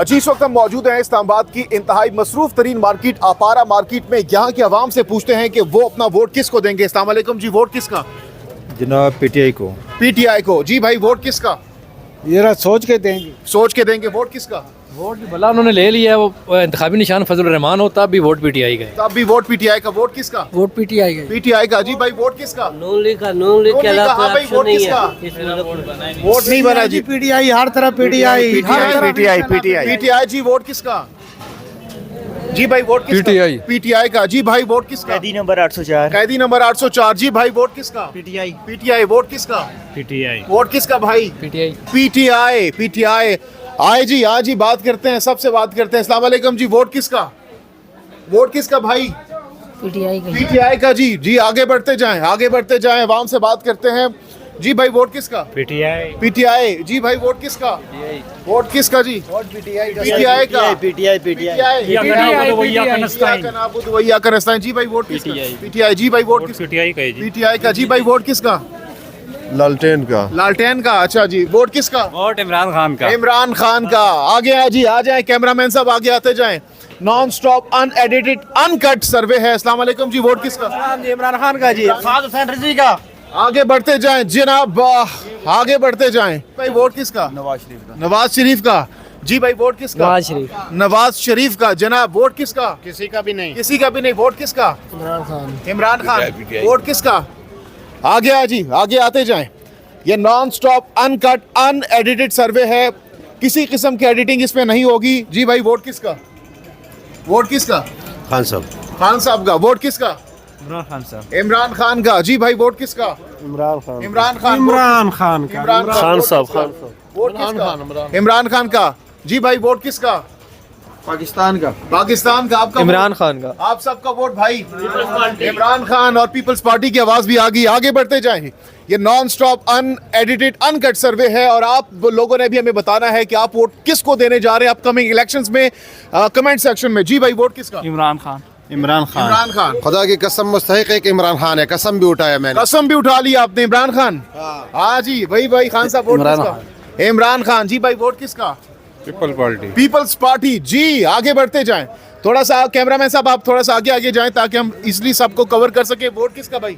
जी इस वक्त हम मौजूद हैं इस्लामाबाद की इंतहाई मसरूफ तरीन मार्केट अपारा मार्केट में। यहाँ की आवाम से पूछते हैं कि वो अपना वोट किसको देंगे। अस्सलाम वालेकुम जी, वोट किसका? जनाब पीटीआई को। पीटीआई को। जी भाई वोट किसका? ये सोच के देंगे। सोच के देंगे। वोट किसका? वोट भला उन्होंने ले लिया है, वो इंतखाबी निशान फजल रहमान हो तब भी वोट पीटीआई का। तब भी वोट पीटीआई का। वोट किसका? वोट पीटीआई का। पीटीआई का। जी भाई वोट किसका? नून लीग के अलावा हाँ भाई वोट किसका? वोट नहीं बना जी। पीटीआई हर तरफ पीटीआई पीटीआई जी वोट किसका? जी भाई वोट किसका? PTI। पीटीआई का। जी भाई वोट किसका? कैदी नंबर 804 कैदी नंबर 804। जी भाई वोट किसका? PTI PTI. वोट किसका? पीटीआई। वोट किसका भाई? पीटीआई। पीटीआई। पीटीआई। आए जी, आज ही बात करते हैं, सबसे बात करते हैं। अस्सलाम वालेकुम जी, वोट किसका? वोट किसका भाई? पीटीआई का। पीटीआई का। जी जी आगे बढ़ते जाएं, आगे बढ़ते जाएं, आवाम से बात करते हैं। जी भाई वोट किसका? पीटीआई। पीटीआई। जी भाई वोट किसका? वोट किसका जी? वोट पीटीआई पीटीआई का। पीटीआई जी भाई वोट किसका? पीटीआई। जी भाई वोट किसका? पीटीआई का। जी भाई वोट किसका? लालटेन का। लालटेन का। अच्छा जी, वोट किसका? वोट इमरान खान का। इमरान खान का। आगे आ जी, आ जाए कैमरामैन साहब, आगे आते जाएं। नॉन स्टॉप अनएडिटेड अनकट सर्वे है। अस्सलाम वालेकुम जी, वोट किसका? इमरान खान का जी। हुसैन का। आगे बढ़ते जाएं जनाब, आगे बढ़ते जाएं। भाई वोट किसका? नवाज शरीफ का। नवाज शरीफ का। जी भाई वोट किसका? नवाज शरीफ। नवाज शरीफ का। जनाब वोट किसका? किसी का भी नहीं। किसी का भी नहीं। वोट किसका? इमरान खान। इमरान खान। वोट किसका? आगे आ जी, आगे आते जाएं। ये नॉन स्टॉप अनकट अनएडिटेड सर्वे है, किसी किस्म की एडिटिंग इसमें नहीं होगी। जी भाई वोट किसका? वोट किसका? खान साहब। खान साहब का। वोट किसका? इमरान खान साहब। इमरान खान का। जी भाई वोट किसका? इमरान खान। इमरान खान। इमरान खान का। इमरान खान साहब। वोट किसका? इमरान खान का। जी भाई वोट किसका? पाकिस्तान का। पाकिस्तान का। आपका इमरान खान का। आप सबका वोट भाई इमरान खान और पीपल्स पार्टी की आवाज भी आ गई। आगे बढ़ते जाएं। ये नॉन स्टॉप अनएडिटेड अनकट सर्वे है और आप लोगों ने भी हमें बताना है कि आप वोट किसको देने जा रहे हैं अपकमिंग इलेक्शंस में, कमेंट सेक्शन में। जी भाई वोट किसका? इमरान खान। इमरान खान। इमरान खान। खुदा की कसम मुस्तहिक है कि इमरान खान है, कसम भी उठाया मैंने। कसम भी उठा ली आपने। इमरान खान। हाँ जी, वही भाई खान साहब वोट किसका? इमरान खान। जी भाई वोट किसका? People party. Peoples party. जी आगे बढ़ते जाएं, थोड़ा सा कैमरामैन साहब आप थोड़ा सा आगे आगे जाएं ताकि हम इजली सबको कवर कर सके। वोट किसका भाई?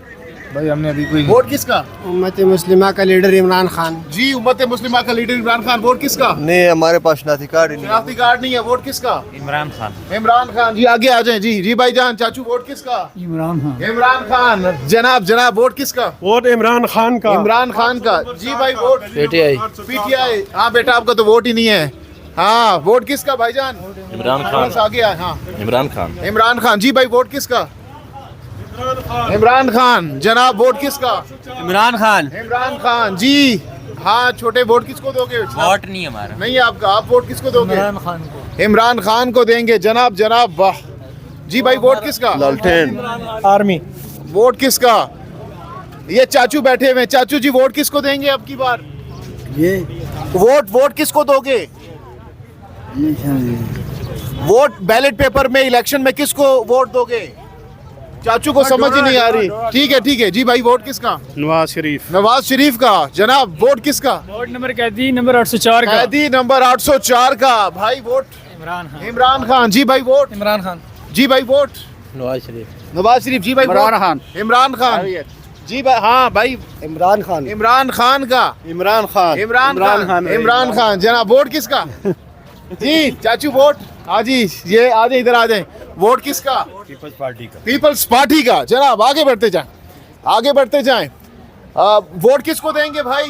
भाई हमने अभी कोई। वोट किसका? उम्मत मुस्लिमा का लीडर इमरान खान। जी उम्मत मुस्लिमा का लीडर इमरान खान। वोट किसका? नहीं, हमारे पास शनाख्ती कार्ड ही नहीं। शनाख्ती कार्ड नहीं है। वोट किसका? इमरान खान। इमरान खान। जी आगे आ जाएं। जी जी भाई जान चाचू, वोट किसका? इमरान खान। इमरान खान। जनाब जनाब वोट किसका? वोट इमरान खान का। इमरान खान का। जी भाई वोट पीटीआई। पीटीआई। हाँ बेटा आपका तो वोट ही नहीं है। हाँ वोट किसका भाईजान? इमरान थोड़ा सा आगे आए। हाँ इमरान खान। इमरान खान। जी भाई वोट किसका? इमरान खान। जनाब वोट किसका? इमरान खान। इमरान खान। जी हाँ छोटे, वोट किसको दोगे? वोट नहीं हमारा। नहीं है आपका। आप वोट किसको दोगे? इमरान खान को। इमरान खान को देंगे। जनाब जनाब वाह। जी भाई वोट किसका? लालटेन। आर्मी। वोट किसका? ये चाचू बैठे हुए हैं। चाचू जी वोट किसको देंगे अब की बार? ये वोट किसको दोगे? वोट बैलेट पेपर में इलेक्शन में किसको वोट दोगे? चाचू को समझ ही नहीं आ रही। ठीक है ठीक है। जी भाई वोट किसका? नवाज शरीफ। नवाज शरीफ का। जनाब वोट किसका? वोट नंबर कैदी नंबर 804 का। कैदी नंबर 804 का। भाई वोट इमरान खान। इमरान खान। जी भाई वोट इमरान खान। जी भाई वोट नवाज शरीफ। नवाज शरीफ। जी भाई इमरान खान। इमरान खान। जी भाई हाँ भाई इमरान खान। इमरान खान का। इमरान खान। इमरान खान। इमरान खान। जनाब वोट किसका? जी चाचू वोट। हाँ जी ये आ जाए, इधर आ जाए। वोट किसका? पीपल्स पार्टी का। पीपल्स पार्टी का। जनाब आगे बढ़ते जाएं, आगे बढ़ते जाएं। वोट किसको देंगे भाई?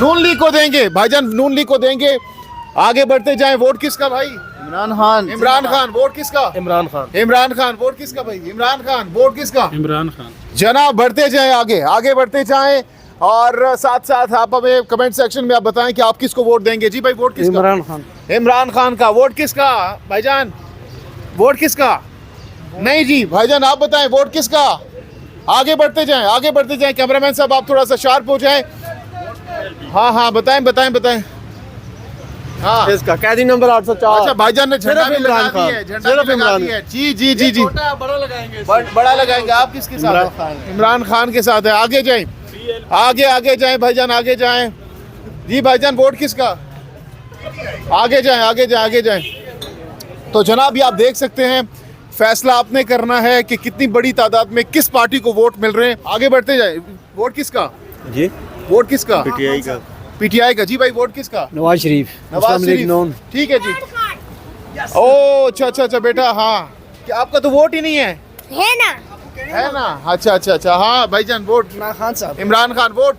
नून लीग को देंगे भाईजान, नून लीग को देंगे। आगे बढ़ते जाएं। वोट किसका भाई? इमरान खान। इमरान खान। वोट किसका? इमरान खान। इमरान खान। वोट किसका भाई? इमरान खान। वोट किसका? इमरान खान। जनाब बढ़ते जाएं, आगे आगे बढ़ते जाएं और साथ साथ आप हमें कमेंट सेक्शन में आप बताएं कि आप किसको वोट देंगे। जी भाई वोट किसका? इमरान खान। इमरान खान का। वोट किसका भाईजान? वोट किसका? नहीं जी भाईजान आप बताएं वोट किसका? आगे बढ़ते जाएं, आगे बढ़ते जाएं। कैमरामैन साहब आप थोड़ा सा शार्प हो जाएं। हाँ हाँ बताएं बताएं बताएं। हाँ इसका कैदी नंबर 804। अच्छा भाईजान ने झंडा भी लगा दिया है। झंडा भी लगा दिया है। जी जी जी जी बड़ा लगाएंगे। बड़ा लगाएंगे। आप किसके साथ हैं? इमरान खान के साथ है। आगे जाएं, आगे आगे जाएं भाईजान, आगे जाएं। जी भाईजान वोट किसका? आगे जाएं, आगे जाएं, आगे जाएं। तो जनाब ये आप देख सकते हैं, फैसला आपने करना है कि कितनी बड़ी तादाद में किस पार्टी को वोट मिल रहे हैं। आगे बढ़ते जाएं। वोट किसका जी वोट किसका? पीटीआई का। पीटीआई का। जी भाई वोट किसका? नवाज शरीफ नवाज शरीफ। ठीक है जी। ओ अच्छा अच्छा अच्छा बेटा, हाँ क्या आपका तो वोट ही नहीं है? है ना। है ना, अच्छा अच्छा अच्छा। हाँ भाईजान वोट खान साहब। इमरान खान। Vote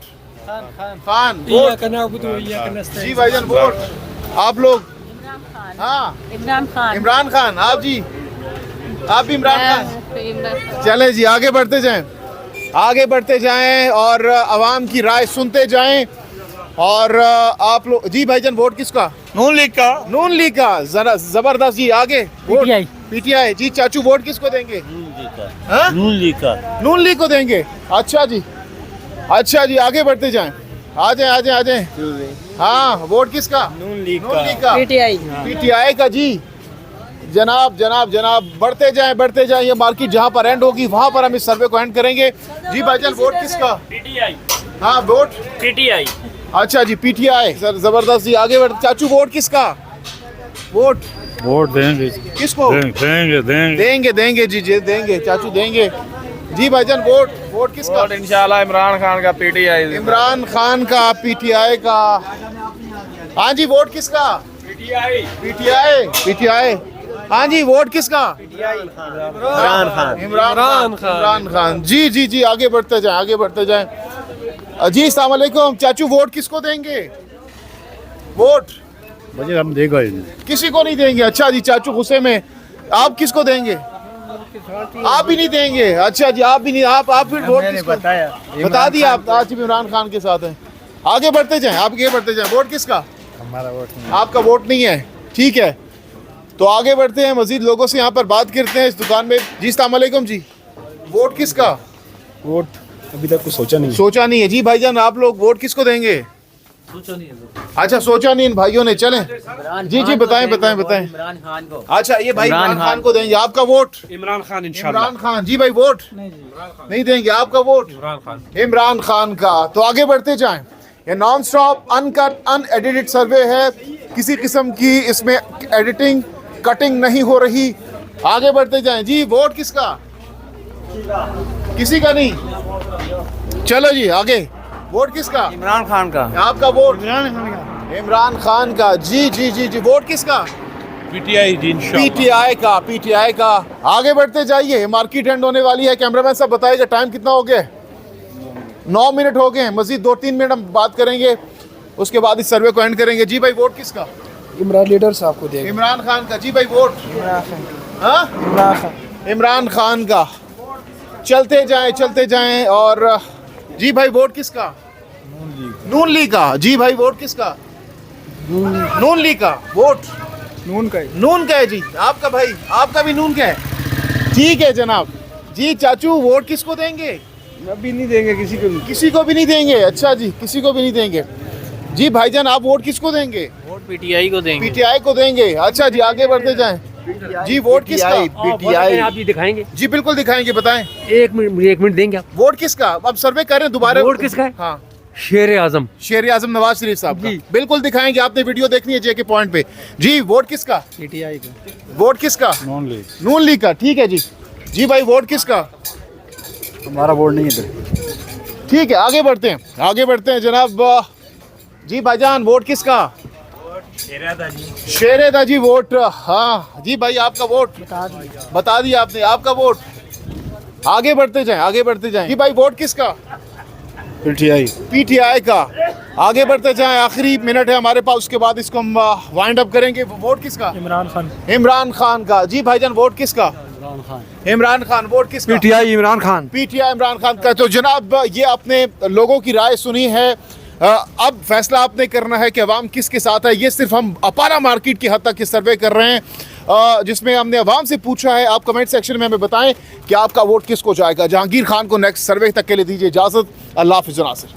Khan vote. जी भाईजान वोट। आप लोग? हाँ इमरान खान। इमरान खान। आप जी? आप भी इमरान खान? चले जी आगे बढ़ते जाएं, आगे बढ़ते जाएं और आवाम की राय सुनते जाएं। और आप लोग जी भाईजान वोट किसका? नून लीग का। नून लीग का। जरा जबरदस्त जी। आगे PTI। पीटीआई। जी चाचू वोट किसको देंगे? हाँ? नून लीग का। नून लीग को देंगे। अच्छा जी, अच्छा जी आगे बढ़ते जाएं। आ जाएं आ जाएं आ जाएं। हाँ वोट किसका? नून लीग नून लीग का। पीटीआई। पीटीआई का। जी जनाब जनाब जनाब बढ़ते जाएं बढ़ते जाएं। ये मार्केट जहाँ पर एंड होगी वहाँ पर हम इस सर्वे को एंड करेंगे। जी भाईजान वोट किसका? पीटीआई। हाँ वोट पीटीआई। अच्छा जी पीटीआई। सर जबरदस्त जी आगे बढ़। चाचू वोट किसका? वोट वोट देंगे किसको? देंगे देंगे देंगे देंगे जी जी देंगे चाचू देंगे। जी भाईजान वोट वोट किसका? इंशाल्लाह इमरान खान का पीटीआई। इमरान खान का। पीटीआई का। हाँ जी वोट किसका? पीटीआई। पीटीआई। पीटीआई। हाँ जी वोट किसका? इमरान खान। इमरान खान। जी जी जी आगे बढ़ते जाएं, आगे बढ़ते जाएं। जी अस्सलाम वालेकुम। चाचू वोट किसको देंगे? वोट मुझे हम देगा ही किसी को नहीं देंगे। अच्छा जी चाचू गुस्से में। आप किसको देंगे? आप भी नहीं देंगे। अच्छा जी आप भी नहीं। आप फिर वोट किसको? बता दिया आप। आज इमरान खान के साथ हैं। आगे बढ़ते जाएं, आगे बढ़ते जाएं। वोट किसका? हमारा वोट नहीं। आपका वोट नहीं है, ठीक है। तो आगे बढ़ते हैं, मजीद लोगों से यहाँ पर बात करते हैं इस दुकान में। जी अस्सलाम वालेकुम जी। वोट किसका? वोट अभी तक कुछ सोचा नहीं। सोचा नहीं है। जी भाईजान आप लोग वोट किसको देंगे? अच्छा सोचा नहीं इन भाइयों ने। चलें जी जी बताएं बताएं बताएं। इमरान खान को। अच्छा ये भाई इमरान खान को देंगे। आपका वोट? इमरान खान इमरान खान। जी भाई वोट नहीं देंगे। आपका वोट? इमरान खान का। तो आगे बढ़ते जाएं। ये नॉन स्टॉप अनकट अनएडिटेड सर्वे है, किसी किस्म की इसमें एडिटिंग कटिंग नहीं हो रही। आगे बढ़ते जाएं। जी वोट किसका? किसी का नहीं। चलो जी आगे। वोट किसका? इमरान खान का। आपका वोट? इमरान खान का। जी जी जी जी वोट किसका? पीटीआई जी पीटीआई का। पीटीआई का। आगे बढ़ते जाइए, मार्केट एंड होने वाली है। कैमरामैन साहब बताइएगा टाइम कितना हो गया? 9 मिनट हो गए हैं। मजीद 2-3 मिनट हम बात करेंगे, उसके बाद इस सर्वे को एंड करेंगे। जी भाई वोट किसका? इमरान लीडर साहब को देंगे। इमरान खान का। जी भाई वोट? हाँ इमरान खान का। चलते जाएं और जी भाई वोट किसका? नून लीग का। जी भाई वोट किसका? नून लीग का। वोट नून का। नून का है जी। आपका भाई? आपका भी नून का है, ठीक है जनाब। जी चाचू वोट किसको देंगे? अभी नहीं देंगे किसी को भी। किसी को भी नहीं देंगे। अच्छा जी किसी को भी नहीं देंगे। जी भाईजान आप वोट किसको देंगे? वोट पीटीआई को देंगे। पीटीआई को देंगे। अच्छा जी आगे बढ़ते जाएं। जी वोट किसका? पीटीआई। आप जी दिखाएंगे? जी बिल्कुल दिखाएंगे, बताएं। एक मिनट देंगे आप? वोट किसका? अब सर्वे कर रहे हैं दोबारा। वोट किसका है? हाँ शेर आजम। शेर आजम नवाज शरीफ साहब का। जी। बिल्कुल दिखाएंगे, आपने वीडियो देखनी है जेके पॉइंट पे। जी वोट किसका? पीटीआई का। वोट किसका? नॉन लीग। नून लीग का। ठीक है जी। जी भाई वोट किसका? हमारा वोट नहीं है। ठीक है आगे बढ़ते हैं, आगे बढ़ते हैं जनाब। जी भाईजान वोट किसका? शेरेदा जी वोट। हाँ जी भाई आपका वोट? बता दिया आपने। आपका वोट? आगे बढ़ते जाएं, आगे बढ़ते जाएं। जी भाई वोट किसका? पीटीआई। पीटीआई का। आगे बढ़ते जाएं, आखिरी मिनट है हमारे पास, उसके बाद इसको हम वाइंड अप करेंगे। वोट किसका? इमरान खान। इमरान खान का। जी भाईजान वोट किसका? इमरान खान। वोट किसका? पीटीआई इमरान खान। पीटीआई इमरान खान का। तो जनाब ये आपने लोगों की राय सुनी है, अब फैसला आपने करना है कि अवाम किसके साथ है। ये सिर्फ हम अपारा मार्केट की हद तक सर्वे कर रहे हैं, जिसमें हमने अवाम से पूछा है। आप कमेंट सेक्शन में हमें बताएं कि आपका वोट किसको जाएगा। जहांगीर खान को नेक्स्ट सर्वे तक के लिए दीजिए इजाज़त। अल्लाह हाफ़िज़ नासिर।